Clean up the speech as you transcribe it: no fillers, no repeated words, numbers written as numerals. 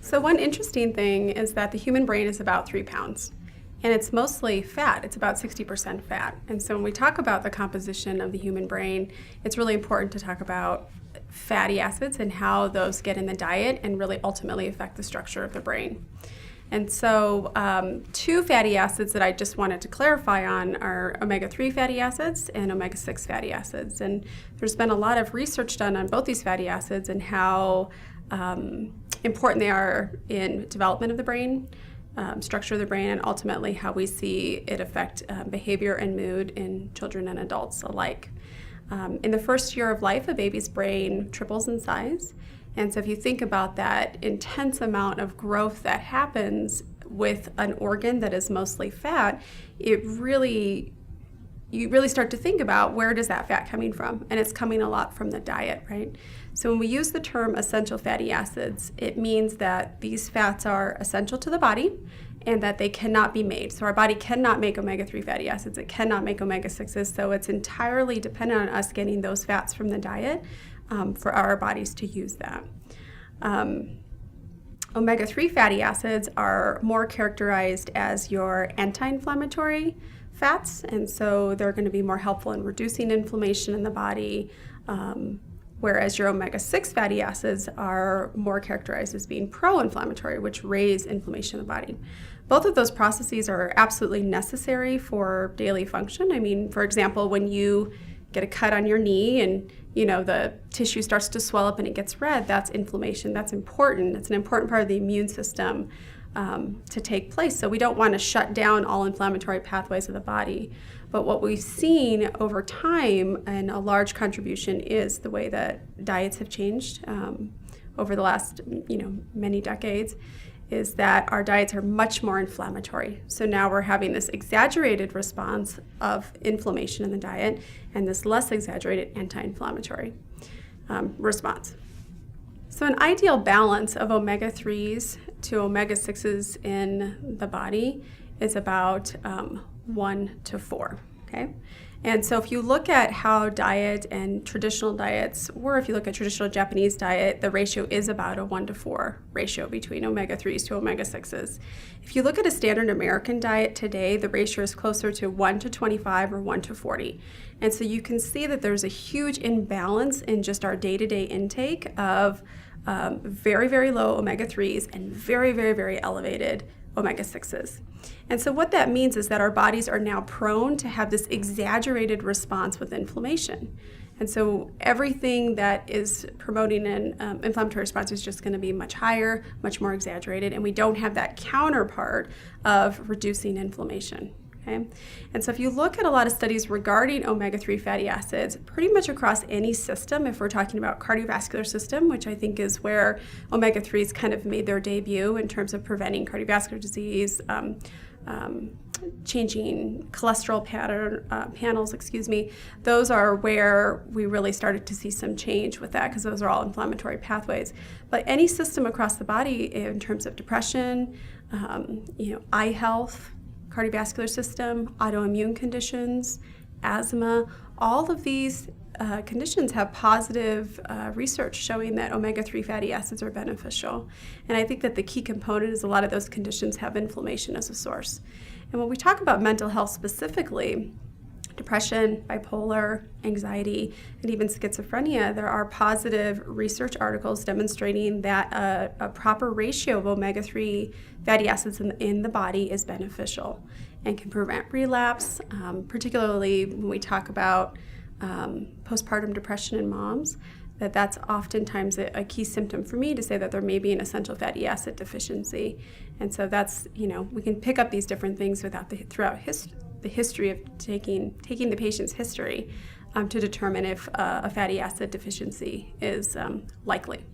So one interesting thing is that the human brain is about 3 pounds, and it's mostly fat. It's about 60% fat. And so when we talk about the composition of the human brain, it's really important to talk about fatty acids and how those get in the diet and really ultimately affect the structure of the brain. And so 2 fatty acids that I just wanted to clarify on are omega-3 fatty acids and omega-6 fatty acids. And there's been a lot of research done on both these fatty acids and how important they are in development of the brain, structure of the brain, and ultimately how we see it affect behavior and mood in children and adults alike. In the first year of life, a baby's brain triples in size. And so if you think about that intense amount of growth that happens with an organ that is mostly fat, you really start to think about where does that fat coming from? And it's coming a lot from the diet, right? So when we use the term essential fatty acids, it means that these fats are essential to the body and that they cannot be made. So our body cannot make omega-3 fatty acids. It cannot make omega-6s. So it's entirely dependent on us getting those fats from the diet for our bodies to use that. Omega-3 fatty acids are more characterized as your anti-inflammatory fats, and so they're going to be more helpful in reducing inflammation in the body, whereas your omega-6 fatty acids are more characterized as being pro-inflammatory, which raise inflammation in the body. Both of those processes are absolutely necessary for daily function. I mean, for example, when you get a cut on your knee and the tissue starts to swell up and it gets red, that's inflammation. That's important. It's an important part of the immune system to take place. So we don't want to shut down all inflammatory pathways of the body. But what we've seen over time, and a large contribution, is the way that diets have changed over the last many decades, is that our diets are much more inflammatory. So now we're having this exaggerated response of inflammation in the diet and this less exaggerated anti-inflammatory response. So an ideal balance of omega-3s to omega-6s in the body is about 1 to 4, okay? And so if you look at how diet and traditional diets were, if you look at traditional Japanese diet, the ratio is about a 1 to 4 ratio between omega-3s to omega-6s. If you look at a standard American diet today, the ratio is closer to 1 to 25 or 1 to 40. And so you can see that there's a huge imbalance in just our day-to-day intake of very, very low omega-3s and very, very, very elevated omega-6s. And so what that means is that our bodies are now prone to have this exaggerated response with inflammation. And so everything that is promoting an inflammatory response is just going to be much higher, much more exaggerated, and we don't have that counterpart of reducing inflammation. Okay? And so if you look at a lot of studies regarding omega-3 fatty acids, pretty much across any system, if we're talking about cardiovascular system, which I think is where omega-3s kind of made their debut in terms of preventing cardiovascular disease, changing cholesterol panels, those are where we really started to see some change with that because those are all inflammatory pathways. But any system across the body in terms of depression, eye health, cardiovascular system, autoimmune conditions, asthma, all of these conditions have positive research showing that omega-3 fatty acids are beneficial. And I think that the key component is a lot of those conditions have inflammation as a source. And when we talk about mental health specifically, depression, bipolar, anxiety, and even schizophrenia, there are positive research articles demonstrating that a proper ratio of omega-3 fatty acids in the body is beneficial and can prevent relapse, particularly when we talk about postpartum depression in moms, that's oftentimes a key symptom for me to say that there may be an essential fatty acid deficiency. And so that's, we can pick up these different things throughout the history of taking the patient's history to determine if a fatty acid deficiency is likely.